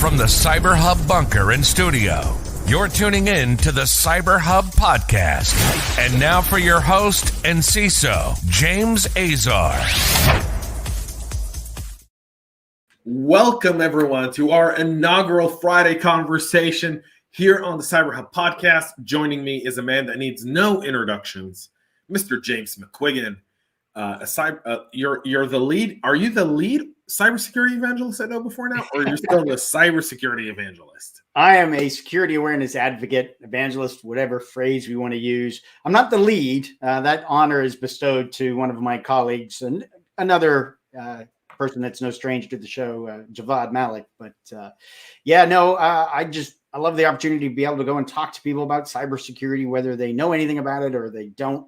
From the CyberHub bunker and studio, you're tuning in to the CyberHub Podcast. And now for your host and CISO, James Azar. Welcome, everyone, to our inaugural Friday conversation here on the CyberHub Podcast. Joining me is a man that needs no introductions, Mr. James McQuiggan. You're the lead. Are you the lead cybersecurity evangelist I know before now, or you're still the cybersecurity evangelist? I am a security awareness advocate, evangelist, whatever phrase we want to use. I'm not the lead. That honor is bestowed to one of my colleagues and another person that's no stranger to the show, Javad Malik. But I love the opportunity to be able to go and talk to people about cybersecurity, whether they know anything about it or they don't.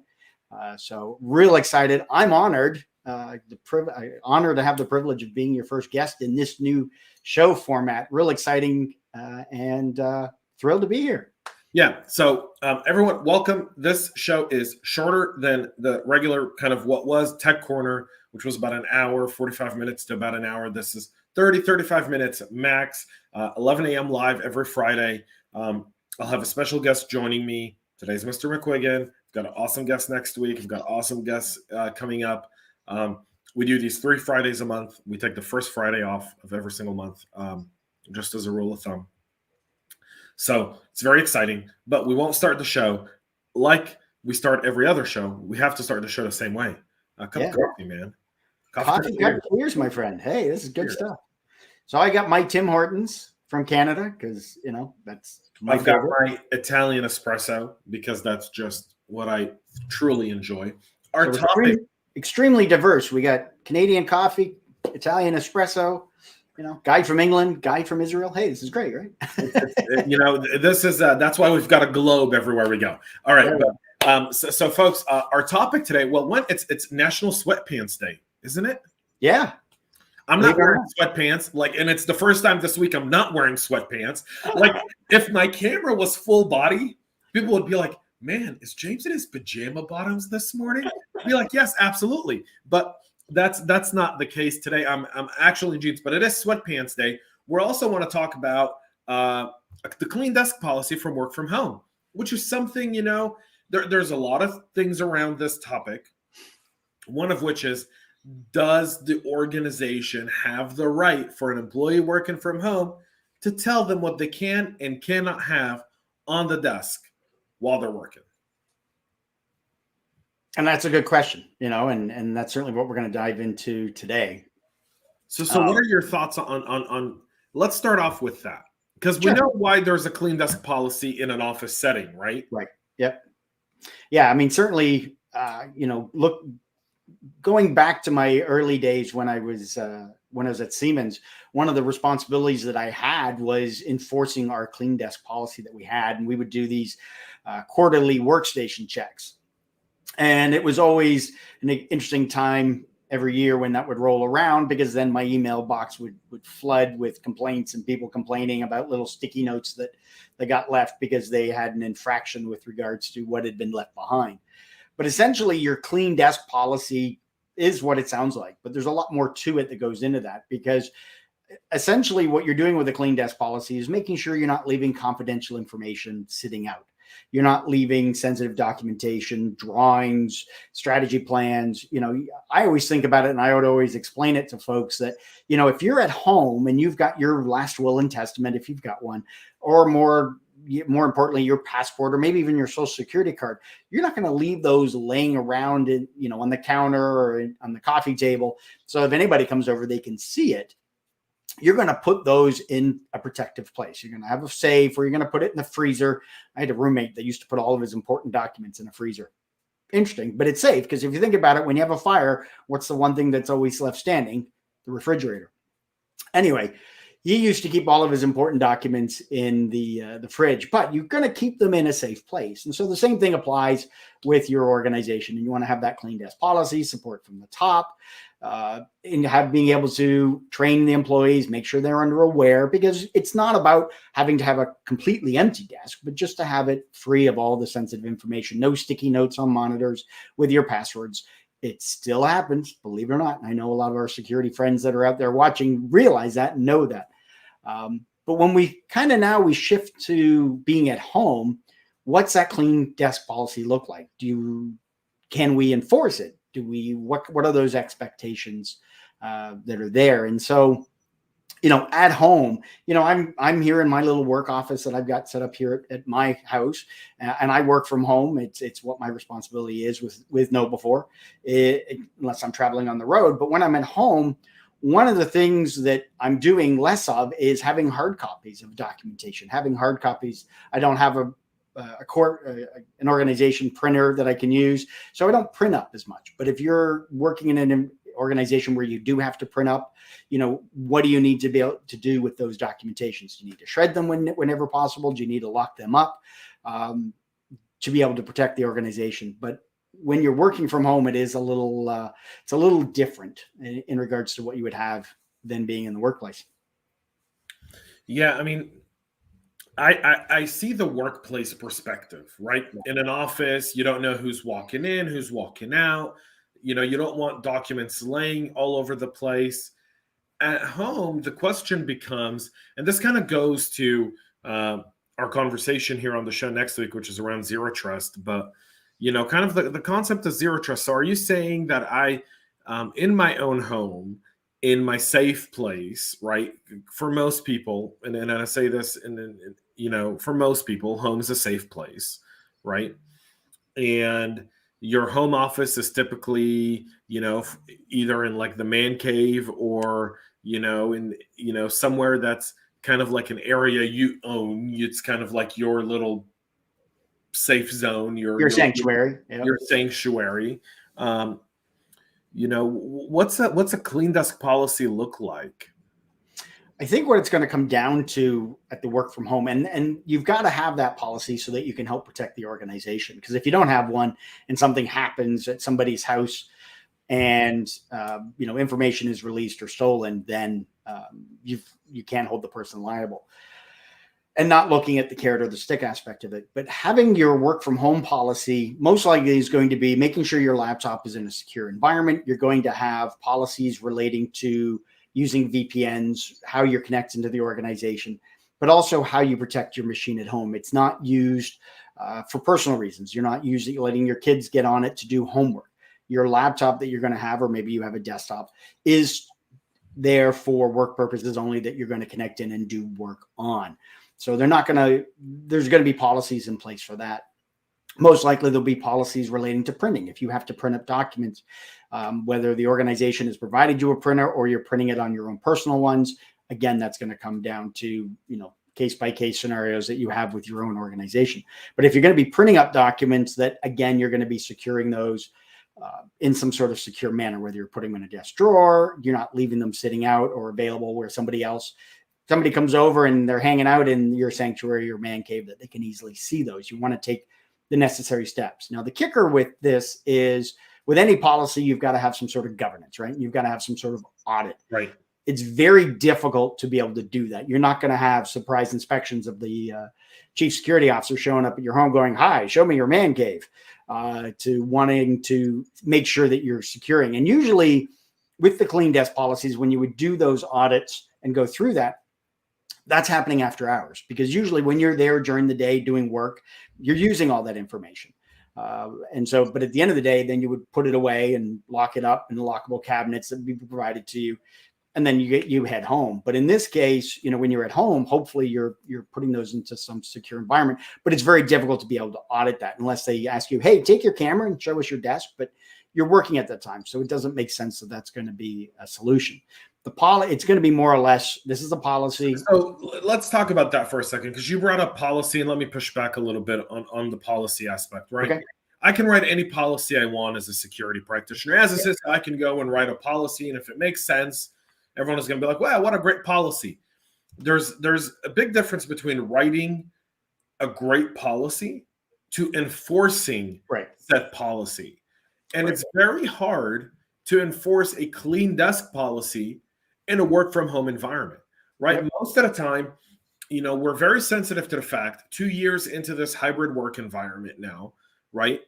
So real excited. I'm honored. Honored to have the privilege of being your first guest in this new show format. Real exciting and thrilled to be here. Yeah. So everyone, welcome. This show is shorter than the regular kind of what was Tech Corner, which was about an hour, 45 minutes to about an hour. This is 35 minutes max, 11 a.m. live every Friday. I'll have a special guest joining me. Today's Mr. McQuiggan. I've got an awesome guest next week. I've got awesome guests coming up. We do these 3 Fridays a month. We take the first Friday off of every single month, just as a rule of thumb. So it's very exciting, but we won't start the show like we start every other show. We have to start the show the same way. A cup of coffee, man. Coffee cheers, my friend. Hey, this is good stuff. So I got my Tim Hortons from Canada because, that's my favorite. Got my Italian espresso because that's just what I truly enjoy. Our topic... Extremely diverse. We got Canadian coffee, Italian espresso, guy from England, guy from Israel. Hey, this is great, right? This is that's why we've got a globe everywhere we go. All right. So folks, our topic today, it's National Sweatpants Day, isn't it? Yeah. I'm not wearing sweatpants, and it's the first time this week I'm not wearing sweatpants. If my camera was full body, people would be like, man, is James in his pajama bottoms this morning? I'd be like, yes, absolutely. But that's not the case today. I'm actually in jeans, but it is Sweatpants Day. We also want to talk about the clean desk policy from work from home, which is something, there's a lot of things around this topic. One of which is, does the organization have the right for an employee working from home to tell them what they can and cannot have on the desk while they're working? And that's a good question, and that's certainly what we're going to dive into today. So what are your thoughts on let's start off with that, because we know why there's a clean desk policy in an office setting, right? Right. Yep. Yeah. I mean, certainly, going back to my early days when I was at Siemens, one of the responsibilities that I had was enforcing our clean desk policy that we had. And we would do these quarterly workstation checks. And it was always an interesting time every year when that would roll around, because then my email box would flood with complaints and people complaining about little sticky notes that they got left because they had an infraction with regards to what had been left behind. But essentially, your clean desk policy is what it sounds like. But there's a lot more to it that goes into that, because essentially what you're doing with a clean desk policy is making sure you're not leaving confidential information sitting out. You're not leaving sensitive documentation, drawings, strategy plans. I always think about it, and I would always explain it to folks that, if you're at home and you've got your last will and testament, if you've got one, or more importantly, your passport, or maybe even your social security card, you're not going to leave those laying around on the counter or on the coffee table. So if anybody comes over, they can see it. You're going to put those in a protective place. You're going to have a safe, or you're going to put it in the freezer. I had a roommate that used to put all of his important documents in a freezer. Interesting, but it's safe, because if you think about it, when you have a fire, what's the one thing that's always left standing? The refrigerator. Anyway, he used to keep all of his important documents in the fridge, but you're going to keep them in a safe place. And so the same thing applies with your organization. And you want to have that clean desk policy, support from the top, and being able to train the employees, make sure they're aware, because it's not about having to have a completely empty desk, but just to have it free of all the sensitive information. No sticky notes on monitors with your passwords. It still happens, believe it or not. I know a lot of our security friends that are out there watching realize that and know that. But when we shift to being at home, what's that clean desk policy look like? Can we enforce it? What are those expectations that are there? And so, at home, I'm here in my little work office that I've got set up here at my house, and I work from home. It's what my responsibility is with KnowBe4, unless I'm traveling on the road. But when I'm at home, one of the things that I'm doing less of is having hard copies of documentation, having hard copies. I don't have an organization printer that I can use, so I don't print up as much. But if you're working in an organization where you do have to print up, what do you need to be able to do with those documentations? Do you need to shred them whenever possible? Do you need to lock them up to be able to protect the organization? But when you're working from home, it is a little different in regards to what you would have than being in the workplace. Yeah, I mean, I see the workplace perspective, right? In an office, you don't know who's walking in, who's walking out. You don't want documents laying all over the place. At home, the question becomes, and this kind of goes to our conversation here on the show next week, which is around zero trust, but kind of the concept of zero trust. So are you saying that I, in my own home, in my safe place, right? For most people, and I say this, for most people, home is a safe place, right? And your home office is typically, either in like the man cave or, somewhere that's kind of like an area you own. It's kind of like your little safe zone, your sanctuary. Your sanctuary. What's a clean desk policy look like? I think what it's going to come down to at the work from home, and you've got to have that policy so that you can help protect the organization. Because if you don't have one and something happens at somebody's house and information is released or stolen, then you can't hold the person liable. And not looking at the carrot or the stick aspect of it, but having your work from home policy most likely is going to be making sure your laptop is in a secure environment. You're going to have policies relating to using VPNs, how you're connecting to the organization, but also how you protect your machine at home. It's not used for personal reasons. You're not letting your kids get on it to do homework. Your laptop that you're going to have, or maybe you have a desktop, is there for work purposes only, that you're going to connect in and do work on. So there's going to be policies in place for that. Most likely there'll be policies relating to printing. If you have to print up documents, whether the organization has provided you a printer or you're printing it on your own personal ones, again, that's going to come down to, case by case scenarios that you have with your own organization. But if you're going to be printing up documents, that again, you're going to be securing those in some sort of secure manner, whether you're putting them in a desk drawer, you're not leaving them sitting out or available where somebody comes over and they're hanging out in your sanctuary or man cave, that they can easily see those. You want to take the necessary steps. Now, the kicker with this is, with any policy, you've got to have some sort of governance, right? You've got to have some sort of audit. Right. It's very difficult to be able to do that. You're not going to have surprise inspections of the chief security officer showing up at your home going, "Hi, show me your man cave," to wanting to make sure that you're securing. And usually with the clean desk policies, when you would do those audits and go through that, that's happening after hours, because usually when you're there during the day doing work, you're using all that information. But at the end of the day, then you would put it away and lock it up in the lockable cabinets that would be provided to you. And then you head home. But in this case, when you're at home, hopefully you're putting those into some secure environment, but it's very difficult to be able to audit that unless they ask you, "Hey, take your camera and show us your desk," but you're working at that time. So it doesn't make sense that that's going to be a solution. It's going to be more or less, this is a policy. So let's talk about that for a second, because you brought up policy, and let me push back a little bit on the policy aspect, right? Okay. I can write any policy I want as a security practitioner. As a system, I can go and write a policy, and if it makes sense, everyone is going to be like, "Wow, what a great policy." There's a big difference between writing a great policy to enforcing that policy. And it's very hard to enforce a clean desk policy in a work from home environment, right? Yep. Most of the time, we're very sensitive to the fact, 2 years into this hybrid work environment now, right,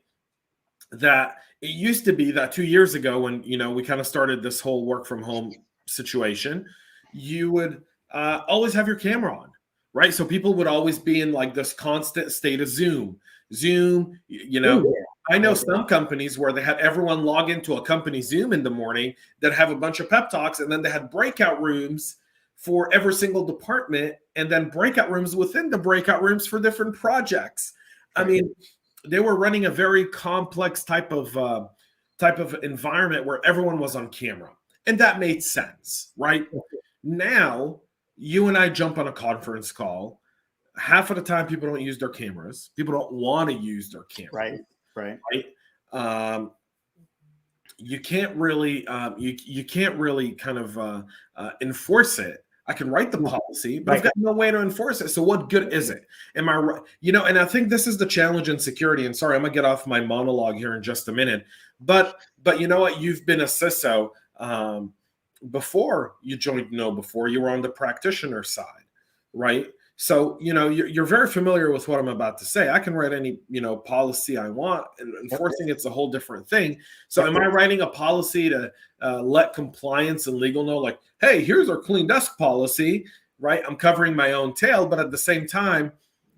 that it used to be that 2 years ago when, we kind of started this whole work from home situation, you would always have your camera on, right? So people would always be in like this constant state of Zoom. I know some companies where they had everyone log into a company Zoom in the morning that have a bunch of pep talks, and then they had breakout rooms for every single department, and then breakout rooms within the breakout rooms for different projects. I mean, they were running a very complex type of environment where everyone was on camera, and that made sense, right? Now, you and I jump on a conference call. Half of the time, people don't use their cameras. People don't want to use their cameras. Right. You can't really, you can't really kind of enforce it. I can write the policy, but I've got no way to enforce it. So what good is it? Am I right? And I think this is the challenge in security. And sorry, I'm gonna get off my monologue here in just a minute. But you know what? You've been a CISO before you joined before you were on the practitioner side, right? So, you're very familiar with what I'm about to say. I can write any, policy I want, and enforcing it's a whole different thing. So am I writing a policy to let compliance and legal know, like, hey, here's our clean desk policy, right? I'm covering my own tail, but at the same time,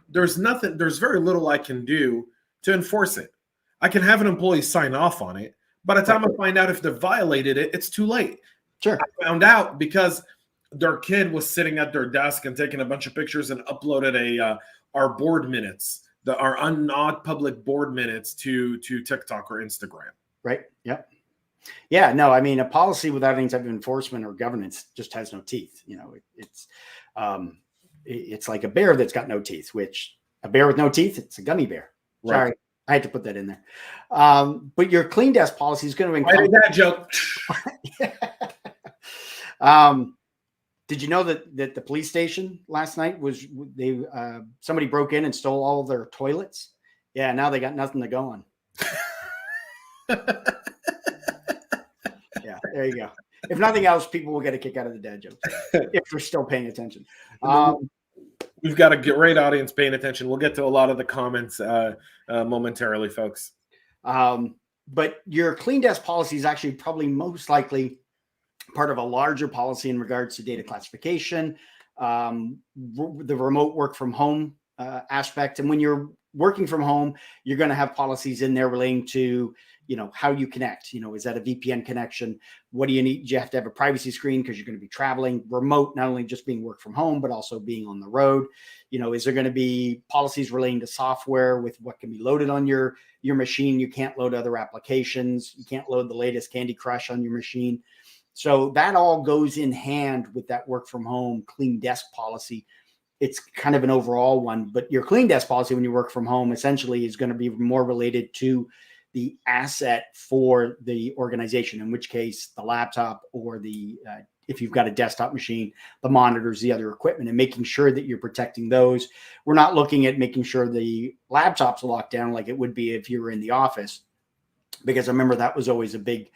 there's very little I can do to enforce it. I can have an employee sign off on it. By the time I find out if they violated it, it's too late. Sure. I found out because their kid was sitting at their desk and taking a bunch of pictures and uploaded our board minutes, our not public board minutes to TikTok or Instagram. Right. Yep. Yeah. No, I mean, a policy without any type of enforcement or governance just has no teeth. It's like a bear that's got no teeth. Which a bear with no teeth, it's a gummy bear. Right. Sorry, I had to put that in there. But your clean desk policy is going to encompass that joke. Did you know that the police station last night somebody broke in and stole all of their toilets? Yeah, now they got nothing to go on. Yeah, there you go. If nothing else, people will get a kick out of the dad jokes if they're still paying attention. We've got a great audience paying attention. We'll get to a lot of the comments momentarily, folks. But your clean desk policy is actually probably most likely part of a larger policy in regards to data classification, the remote work from home aspect. And when you're working from home, you're going to have policies in there relating to, how you connect. Is that a VPN connection? What do you need? You have to have a privacy screen because you're going to be traveling remote, not only just being work from home, but also being on the road. Is there going to be policies relating to software with what can be loaded on your machine? You can't load other applications. You can't load the latest Candy Crush on your machine. So that all goes in hand with that work from home clean desk policy. It's kind of an overall one, but your clean desk policy when you work from home essentially is going to be more related to the asset for the organization, in which case the laptop or if you've got a desktop machine, the monitors, the other equipment, and making sure that you're protecting those. We're not looking at making sure the laptop's locked down like it would be if you were in the office, because I remember that was always a big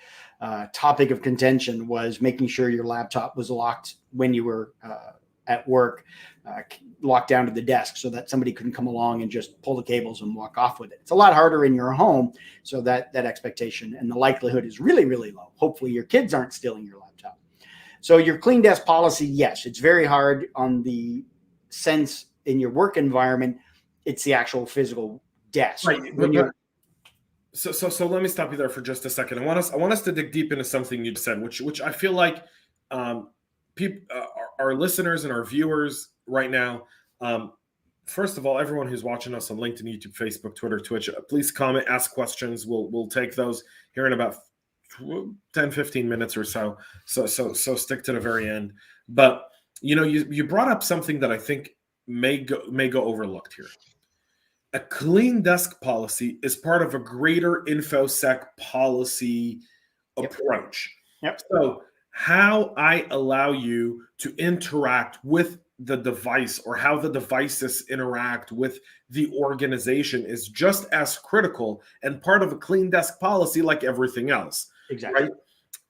topic of contention, was making sure your laptop was locked when you were at work, locked down to the desk so that somebody couldn't come along and just pull the cables and walk off with it. It's a lot harder in your home, so that expectation and the likelihood is really, really low. Hopefully your kids aren't stealing your laptop. So your clean desk policy, yes, it's very hard on the sense in your work environment. It's the actual physical desk. Right. So let me stop you there for just a second. I want us to dig deep into something you said, which I feel like people, our listeners and our viewers right now. First of all, everyone who's watching us on LinkedIn, YouTube, Facebook, Twitter, Twitch, please comment, ask questions. We'll take those here in about 10, 15 minutes or so. So stick to the very end. But you brought up something that I think may go overlooked here. A clean desk policy is part of a greater InfoSec policy approach. Yep. So how I allow you to interact with the device or how the devices interact with the organization is just as critical and part of a clean desk policy like everything else. Exactly. Right?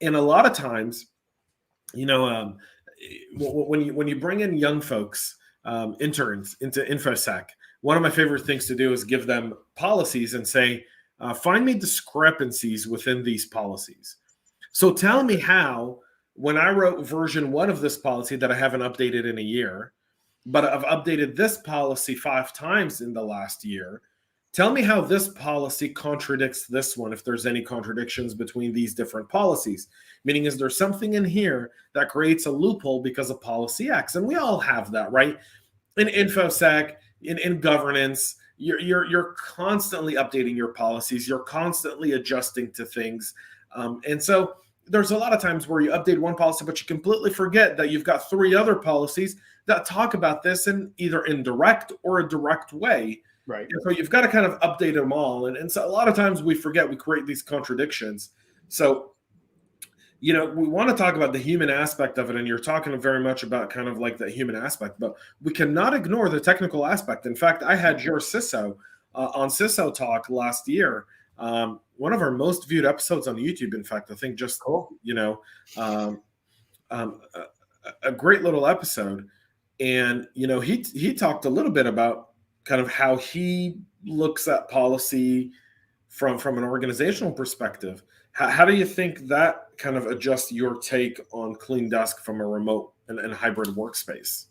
And a lot of times, when you bring in young folks, interns into InfoSec, one of my favorite things to do is give them policies and say, find me discrepancies within these policies. So tell me how when I wrote version 1 of this policy that I haven't updated in a year, but I've updated this policy 5 times in the last year. Tell me how this policy contradicts this one, if there's any contradictions between these different policies. Meaning, is there something in here that creates a loophole because of policy X? And we all have that, right? In InfoSec, in governance, you're constantly updating your policies. You're constantly adjusting to things. And so there's a lot of times where you update one policy, but you completely forget that you've got 3 other policies that talk about this in either indirect or a direct way. Right. And so you've got to kind of update them all. And so a lot of times we forget, we create these contradictions. So, we want to talk about the human aspect of it. And you're talking very much about kind of like the human aspect, but we cannot ignore the technical aspect. In fact, I had your CISO on CISO Talk last year. One of our most viewed episodes on YouTube, in fact, I think just, cool. A great little episode. And, he talked a little bit about kind of how he looks at policy from an organizational perspective. How do you think that kind of adjusts your take on Clean Desk from a remote and hybrid workspace?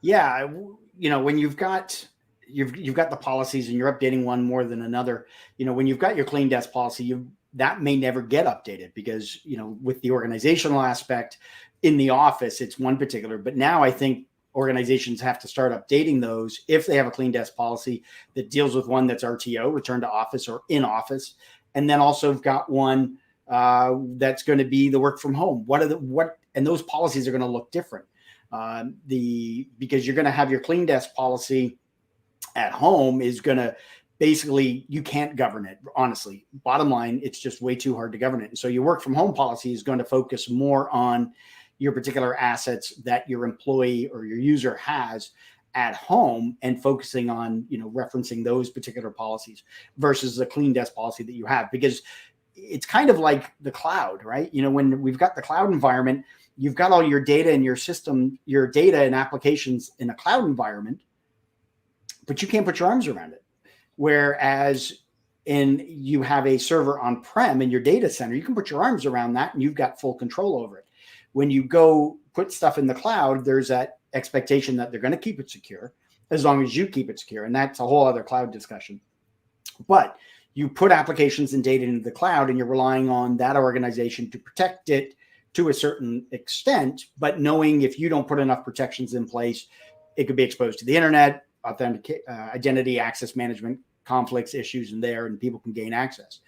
Yeah, when you've got the policies and you're updating one more than another, when you've got your Clean Desk policy, that may never get updated because, with the organizational aspect in the office, it's one particular. But now I think organizations have to start updating those if they have a Clean Desk policy that deals with one that's RTO, return to office, or in office. And then also got one that's going to be the work from home. And those policies are going to look different. Because you're going to have your Clean Desk policy at home is going to basically, you can't govern it. Honestly, bottom line, it's just way too hard to govern it. And so your work from home policy is going to focus more on your particular assets that your employee or your user has at home and focusing on, referencing those particular policies versus the Clean Desk policy that you have, because it's kind of like the cloud, right? When we've got the cloud environment, you've got all your data in your system, your data and applications in a cloud environment, but you can't put your arms around it. Whereas you have a server on-prem in your data center, you can put your arms around that and you've got full control over it. When you go put stuff in the cloud, there's that expectation that they're going to keep it secure as long as you keep it secure. And that's a whole other cloud discussion. But you put applications and data into the cloud and you're relying on that organization to protect it to a certain extent, but knowing if you don't put enough protections in place, it could be exposed to the internet, identity access management conflicts, issues in there, and people can gain access.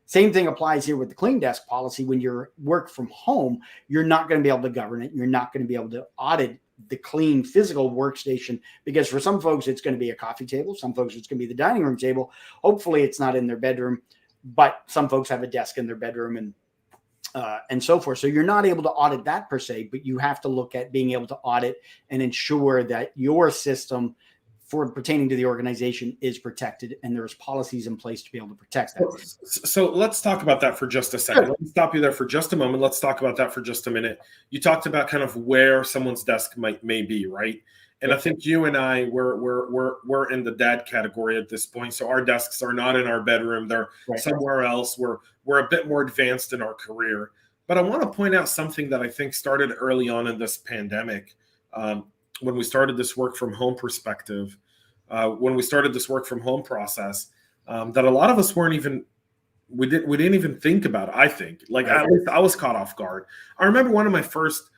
Same thing applies here with the Clean Desk policy. When you're work from home, you're not going to be able to govern it. You're not going to be able to audit the clean physical workstation, because for some folks, it's going to be a coffee table. Some folks, it's going to be the dining room table. Hopefully it's not in their bedroom, but some folks have a desk in their bedroom and so forth. So you're not able to audit that per se, but you have to look at being able to audit and ensure that your system for pertaining to the organization is protected and there's policies in place to be able to protect that. So let's talk about that for just a second. Sure. Let me stop you there for just a moment. Let's talk about that for just a minute. You talked about kind of where someone's desk may be, right? And I think you and I, we're in the dad category at this point. So our desks are not in our bedroom. They're somewhere else. We're a bit more advanced in our career. But I want to point out something that I think started early on in this pandemic. When we started this work from home perspective, when we started this work from home process, that a lot of us we didn't even think about it, I think. Like, at least I was caught off guard. I remember one of my first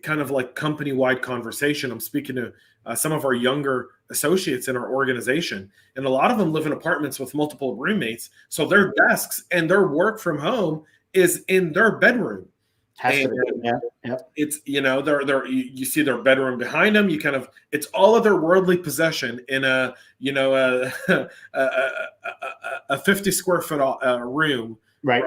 kind of like company-wide conversation. I'm speaking to some of our younger associates in our organization, and a lot of them live in apartments with multiple roommates. So their desks and their work from home is in their bedroom. It's, you see their bedroom behind them. It's all of their worldly possession in a 50 square foot room, right?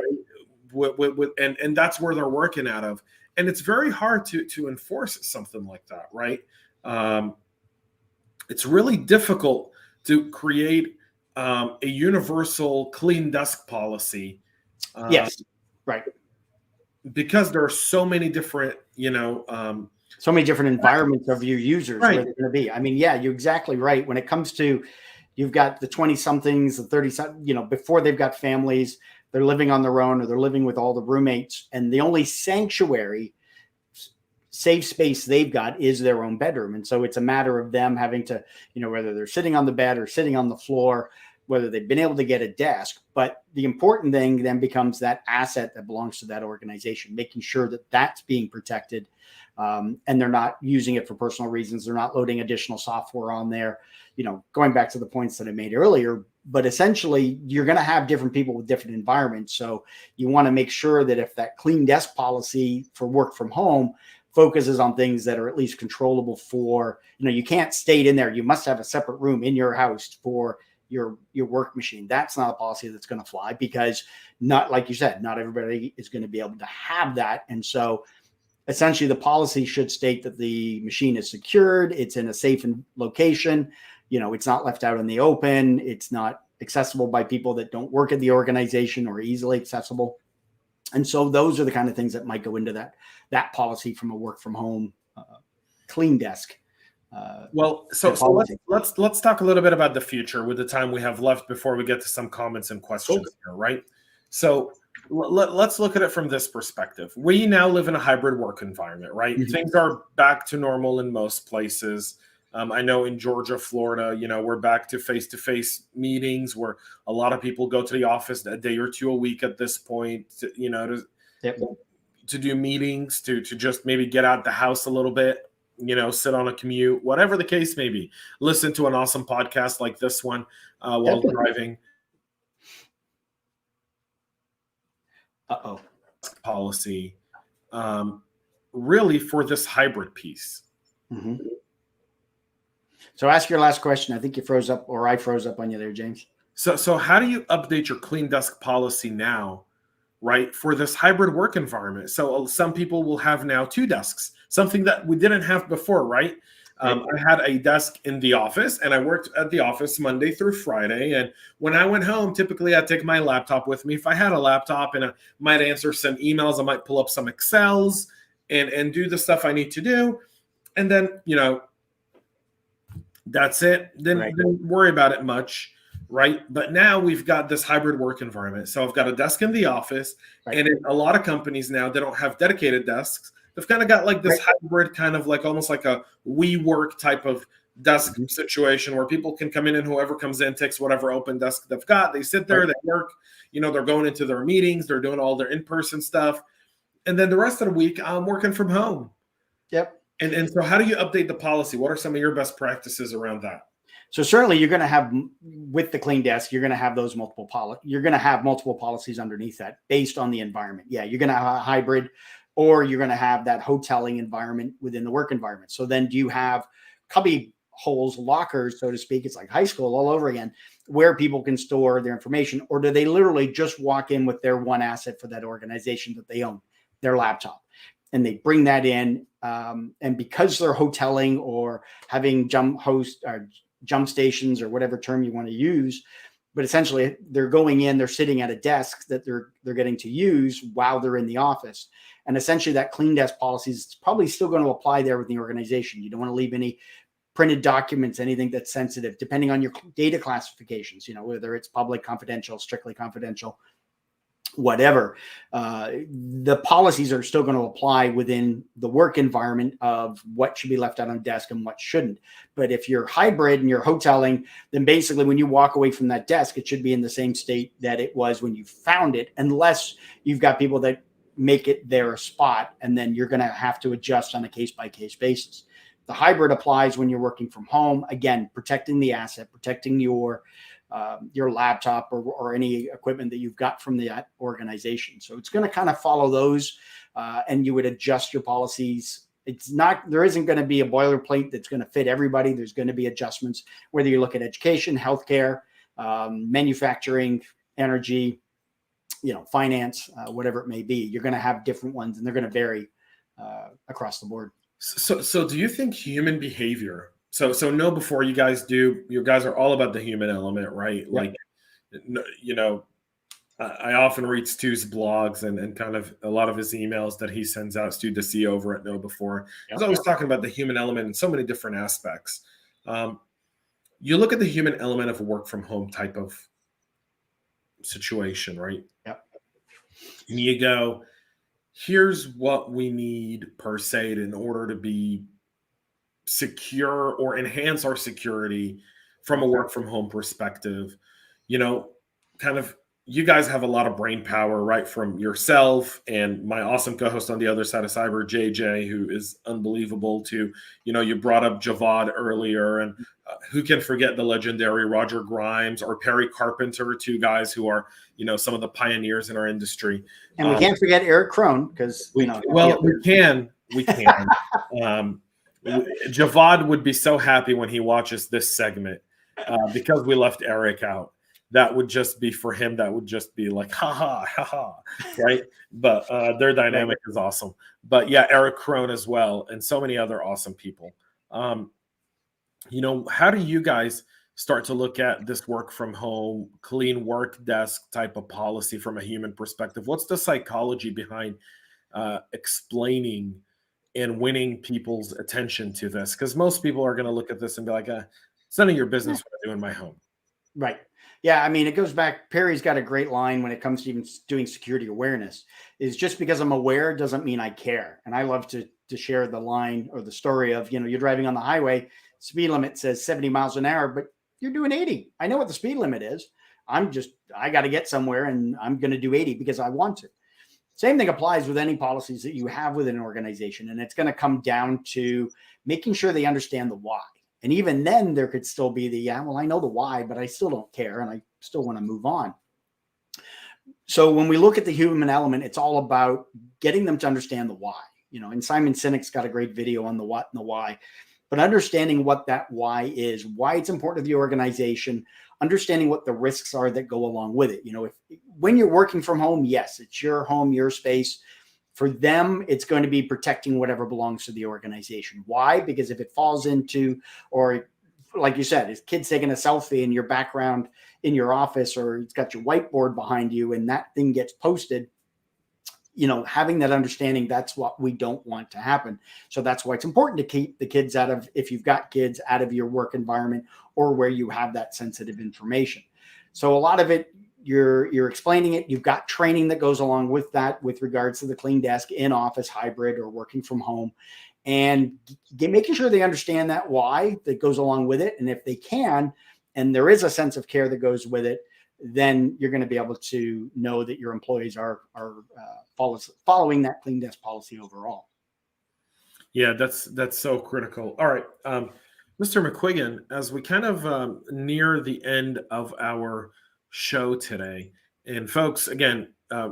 And that's where they're working out of. And it's very hard to enforce something like that, right? It's really difficult to create a universal clean desk policy. Yes, right. Because there are so many different, so many different environments of your users where they're going to be. I mean, yeah, you're exactly right. When it comes to, you've got the 20 somethings, the 30, before they've got families, they're living on their own or they're living with all the roommates, and the only sanctuary, safe space they've got is their own bedroom. And so it's a matter of them having to, whether they're sitting on the bed or sitting on the floor, whether they've been able to get a desk. But the important thing then becomes that asset that belongs to that organization, making sure that that's being protected, and they're not using it for personal reasons. They're not loading additional software on there, going back to the points that I made earlier. But essentially, you're going to have different people with different environments. So you want to make sure that if that clean desk policy for work from home focuses on things that are at least controllable for, you can't state in there, you must have a separate room in your house for your work machine. That's not a policy that's going to fly, because not, like you said, not everybody is going to be able to have that. And so essentially the policy should state that the machine is secured, it's in a safe location, it's not left out in the open, it's not accessible by people that don't work at the organization or easily accessible. And so those are the kind of things that might go into that policy from a work from home clean desk. So let's talk a little bit about the future with the time we have left before we get to some comments and questions here, right? So let's look at it from this perspective. We now live in a hybrid work environment, right? Mm-hmm. Things are back to normal in most places. I know in Georgia, Florida, we're back to face-to-face meetings where a lot of people go to the office a day or two a week at this point, to do meetings, to just maybe get out the house a little bit, sit on a commute, whatever the case may be. Listen to an awesome podcast like this one while driving. Policy, really for this hybrid piece. Mm-hmm. So ask your last question. I think you froze up, or I froze up on you there, James. So how do you update your clean desk policy now, right, for this hybrid work environment? So some people will have now 2 desks, something that we didn't have before, right? I had a desk in the office, and I worked at the office Monday through Friday. And when I went home, typically I'd take my laptop with me. If I had a laptop, and I might answer some emails, I might pull up some Excels and do the stuff I need to do. And then, that's it. Then don't worry about it much, right? But now we've got this hybrid work environment. So I've got a desk in the office, and in a lot of companies now, they don't have dedicated desks. They've kind of got like this hybrid kind of like almost like a WeWork type of desk situation where people can come in, and whoever comes in takes whatever open desk they've got. They sit there, they work, they're going into their meetings, they're doing all their in-person stuff. And then the rest of the week, I'm working from home. Yep. And so how do you update the policy? What are some of your best practices around that? So certainly you're going to have, with the clean desk, you're going to have those multiple policies underneath that based on the environment. Yeah, you're going to have a hybrid, or you're going to have that hoteling environment within the work environment. So then do you have cubby holes, lockers, so to speak? It's like high school all over again, where people can store their information, or do they literally just walk in with their one asset for that organization that they own, their laptop, and they bring that in, and because they're hoteling or having jump stations or whatever term you want to use, but essentially they're going in, they're sitting at a desk that they're getting to use while they're in the office. And essentially that clean desk policy is probably still going to apply there with the organization. You don't want to leave any printed documents, anything that's sensitive, depending on your data classifications, whether it's public, confidential, strictly confidential, whatever. The policies are still going to apply within the work environment of what should be left out on desk and what shouldn't. But if you're hybrid and you're hoteling, then basically when you walk away from that desk, it should be in the same state that it was when you found it, unless you've got people that make it their spot, and then you're going to have to adjust on a case-by-case basis. The hybrid applies when you're working from home, again, protecting the asset, protecting your laptop or any equipment that you've got from the organization. So it's going to kind of follow those, and you would adjust your policies. There isn't going to be a boilerplate that's going to fit everybody. There's going to be adjustments, whether you look at education, healthcare, manufacturing, energy, finance, whatever it may be. You're going to have different ones, and they're going to vary across the board. So do you think human behavior? So know before you guys are all about the human element, right? Like, I often read Stu's blogs and kind of a lot of his emails that he sends out, Stu the CEO over at Know Before. He's always talking about the human element in so many different aspects. You look at the human element of a work from home type of situation, right? Yep. And you go, here's what we need per se in order to be secure or enhance our security from a work from home perspective. You know, kind of, you guys have a lot of brain power, right? From yourself and my awesome co-host on the other side of cyber, JJ, who is unbelievable, to, you know, you brought up Javad earlier, and who can forget the legendary Roger Grimes or Perry Carpenter, two guys who are, you know, some of the pioneers in our industry. And we can't forget Eric Krohn, because, we can. Javad would be so happy when he watches this segment, because we left Eric out. That would just be, for him, that would just be like, ha ha, ha ha, right? But their dynamic is awesome. But yeah, Eric Krohn as well, and so many other awesome people. You know, how do you guys start to look at this work from home, clean work desk type of policy from a human perspective? What's the psychology behind explaining and winning people's attention to this? Because most people are going to look at this and be like, it's none of your business what I do in my home. Right. Yeah. I mean, it goes back. Perry's got a great line when it comes to even doing security awareness, is just because I'm aware doesn't mean I care. And I love to share the line or the story of, you know, you're driving on the highway, speed limit says 70 miles an hour, but you're doing 80. I know what the speed limit is. I got to get somewhere, and I'm going to do 80 because I want to. Same thing applies with any policies that you have within an organization. And it's going to come down to making sure they understand the why. And even then there could still be well, I know the why, but I still don't care. And I still want to move on. So when we look at the human element, it's all about getting them to understand the why, you know, and Simon Sinek's got a great video on the what and the why, but understanding what that why is, why it's important to the organization, understanding what the risks are that go along with it. You know, when you're working from home, yes, it's your home, your space. For them, it's going to be protecting whatever belongs to the organization. Why? Because if it falls into, or like you said, is kids taking a selfie in your background in your office, or it's got your whiteboard behind you and that thing gets posted, you know, having that understanding, that's what we don't want to happen. So that's why it's important to keep the kids out of, if you've got kids, out of your work environment or where you have that sensitive information. So a lot of it, you're explaining it. You've got training that goes along with that with regards to the clean desk, in office, hybrid, or working from home, and making sure they understand that why that goes along with it. And if they can, and there is a sense of care that goes with it, then you're going to be able to know that your employees are following that clean desk policy overall. Yeah, that's so critical. All right, Mr. McQuiggan, as we kind of near the end of our show today, and folks, again,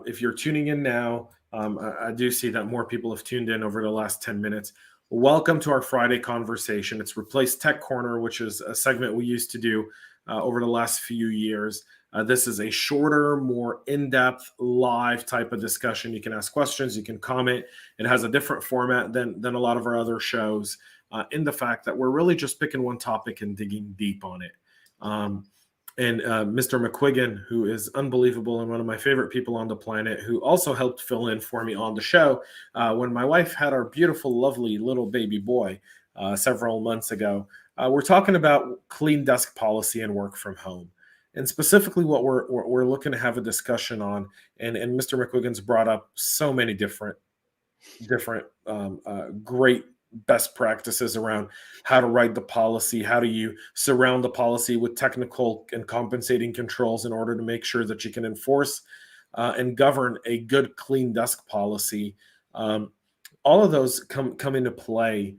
if you're tuning in now, I do see that more people have tuned in over the last 10 minutes. Welcome to our Friday conversation. It's replaced Tech Corner, which is a segment we used to do over the last few years. This is a shorter, more in-depth, live type of discussion. You can ask questions, you can comment. It has a different format than a lot of our other shows, in the fact that we're really just picking one topic and digging deep on it. And Mr. McQuiggan, who is unbelievable and one of my favorite people on the planet, who also helped fill in for me on the show when my wife had our beautiful, lovely little baby boy several months ago. We're talking about clean desk policy and work from home. And specifically what we're looking to have a discussion on, and Mr. McQuiggan's brought up so many different great best practices around how to write the policy, how do you surround the policy with technical and compensating controls in order to make sure that you can enforce and govern a good clean desk policy. All of those come into play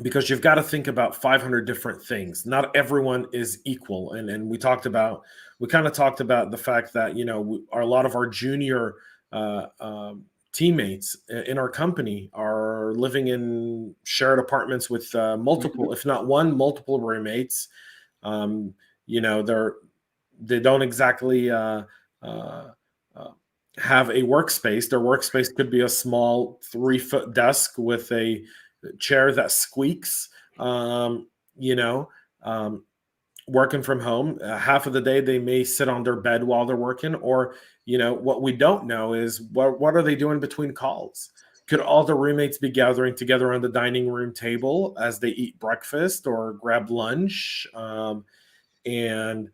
because you've got to think about 500 different things. Not everyone is equal. And we kind of talked about the fact that, you know, a lot of our junior teammates in our company are living in shared apartments with multiple, if not one, multiple roommates. You know, they don't exactly have a workspace. Their workspace could be a small 3-foot desk with a chair that squeaks. Working from home, half of the day they may sit on their bed while they're working, or, you know, what we don't know is what are they doing between calls? Could all the roommates be gathering together on the dining room table as they eat breakfast or grab lunch and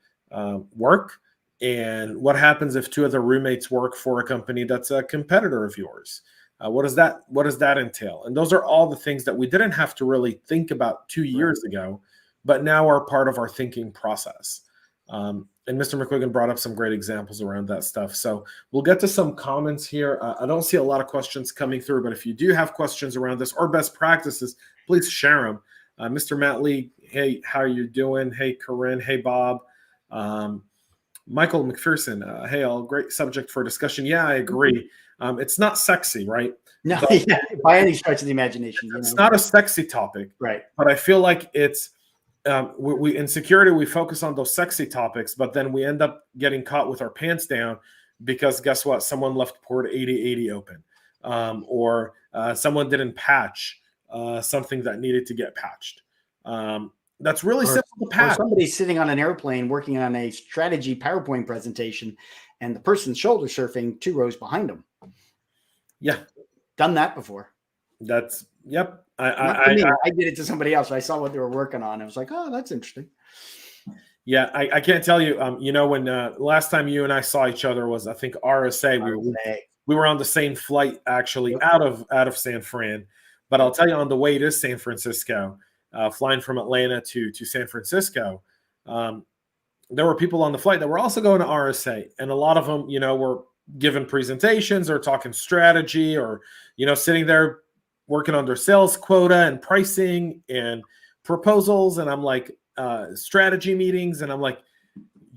work? And what happens if two other roommates work for a company that's a competitor of yours? What does that entail? And those are all the things that we didn't have to really think about 2 years ago, but now are part of our thinking process. And Mr. McQuiggan brought up some great examples around that stuff. So we'll get to some comments here. I don't see a lot of questions coming through, but if you do have questions around this or best practices, please share them. Mr. Matt Lee, hey, how are you doing? Hey, Corinne. Hey, Bob. Michael McPherson, hey, all great subject for discussion. Yeah, I agree. It's not sexy, right? No, yeah, by any stretch of the imagination. It's not a sexy topic, right? But I feel like it's we in security we focus on those sexy topics, but then we end up getting caught with our pants down because guess what? Someone left port 8080 open, or someone didn't patch something that needed to get patched. That's really simple to patch. Or somebody's sitting on an airplane working on a strategy PowerPoint presentation, and the person's shoulder surfing 2 rows behind them. Yeah, done that before. That's yep. I did it to somebody else. I saw what they were working on. I was like, oh, that's interesting. Yeah, I can't tell you. When last time you and I saw each other was I think RSA. We were on the same flight actually out of San Fran. But I'll tell you, on the way to San Francisco, flying from Atlanta to San Francisco, there were people on the flight that were also going to RSA, and a lot of them, were giving presentations or talking strategy or, sitting there working on their sales quota and pricing and proposals. And I'm like, strategy meetings. And I'm like,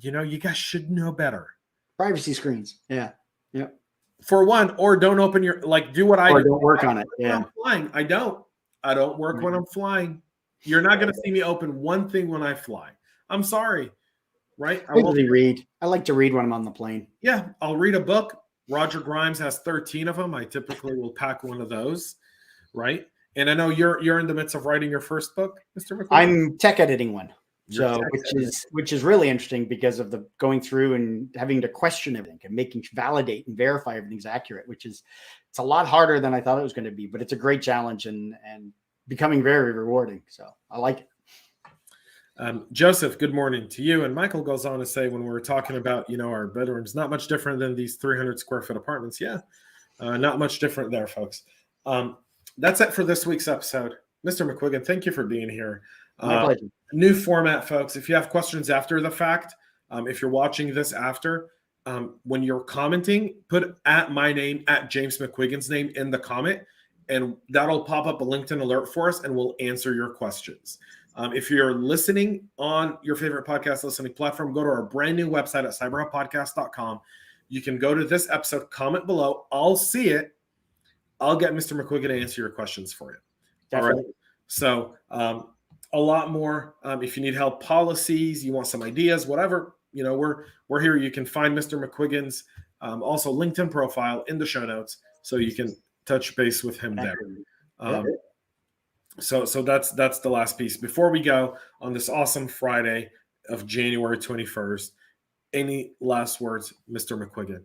you guys should know better. Privacy screens. Yeah. Yeah. For one, or don't open your, do what I do. Or don't work on it. Yeah. I'm flying. I don't work when I'm flying. You're not going to see me open one thing when I fly. I'm sorry. Right? I usually read. I like to read when I'm on the plane. Yeah, I'll read a book. Roger Grimes has 13 of them. I typically will pack one of those, right? And I know you're in the midst of writing your first book, Mr. McQuiggan. I'm tech editing one, which is really interesting because of the going through and having to question everything and validate and verify everything's accurate, it's a lot harder than I thought it was going to be, but it's a great challenge and becoming very rewarding. So I like it. Joseph, good morning to you. And Michael goes on to say, when we were talking about, our bedrooms, not much different than these 300 square foot apartments. Yeah, not much different there, folks. That's it for this week's episode. Mr. McQuiggan, thank you for being here. My pleasure. New format, folks. If you have questions after the fact, if you're watching this after, when you're commenting, put at my name, at James McQuiggan's name in the comment, and that'll pop up a LinkedIn alert for us, and we'll answer your questions. If you're listening on your favorite podcast listening platform, go to our brand new website at cyberhubpodcast.com. You can go to this episode, comment below. I'll see it. I'll get Mr. McQuiggan to answer your questions for you. Definitely. All right. So a lot more. If you need help, policies, you want some ideas, whatever, we're here. You can find Mr. McQuiggan's also LinkedIn profile in the show notes, so you can touch base with him there. So that's the last piece. Before we go on this awesome Friday of January 21st, any last words, Mr. McQuiggan?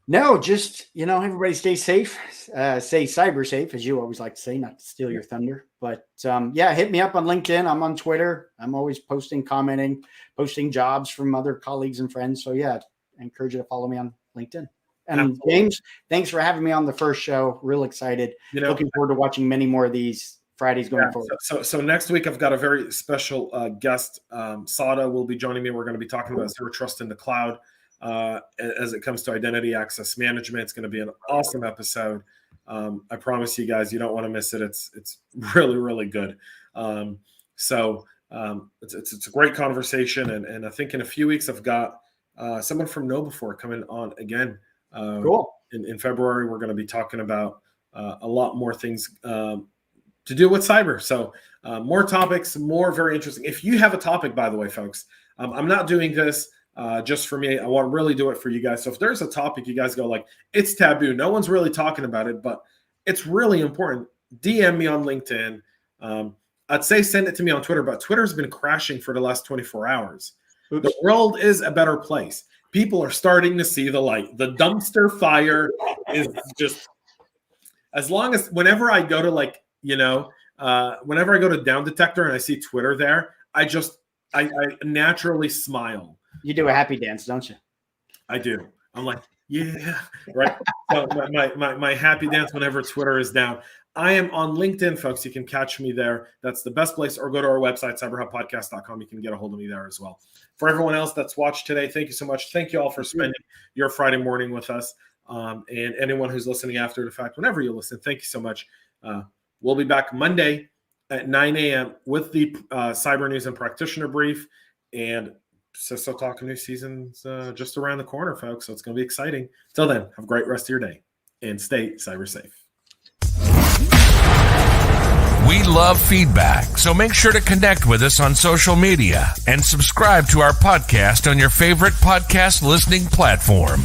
No, just, everybody stay safe, stay cyber safe, as you always like to say, not to steal your thunder. But hit me up on LinkedIn. I'm on Twitter. I'm always posting, commenting, posting jobs from other colleagues and friends. So I encourage you to follow me on LinkedIn. And absolutely. James, thanks for having me on the first show. Real excited. Looking forward to watching many more of these Fridays going forward. So next week, I've got a very special guest. Sada will be joining me. We're going to be talking about Zero Trust in the Cloud as it comes to identity access management. It's going to be an awesome episode. I promise you guys, you don't want to miss it. It's really, really good. It's a great conversation. And I think in a few weeks, I've got someone from KnowBe4 coming on again. Cool. In February, we're going to be talking about a lot more things to do with cyber. So more topics, more very interesting. If you have a topic, by the way, folks, I'm not doing this just for me. I want to really do it for you guys. So if there's a topic you guys go like, it's taboo, no one's really talking about it, but it's really important, DM me on LinkedIn. I'd say send it to me on Twitter, but Twitter's been crashing for the last 24 hours. Oops. The world is a better place. People are starting to see the light. The dumpster fire is just, as long as whenever I go to whenever I go to Down Detector and I see Twitter there, I naturally smile You do a happy dance, don't you? I do. I'm like, yeah, right. So my happy dance whenever Twitter is down. I am on LinkedIn, folks. You can catch me there. That's the best place, or go to our website, cyberhubpodcast.com. You can get a hold of me there as well. For everyone else that's watched today, thank you so much. Thank you all for spending your Friday morning with us. And anyone who's listening after the fact, whenever you listen, thank you so much. We'll be back Monday at 9 a.m. with the Cyber News and Practitioner Brief. And CISO Talk New season's just around the corner, folks. So it's going to be exciting. Till then, have a great rest of your day and stay cyber safe. We love feedback, so make sure to connect with us on social media and subscribe to our podcast on your favorite podcast listening platform.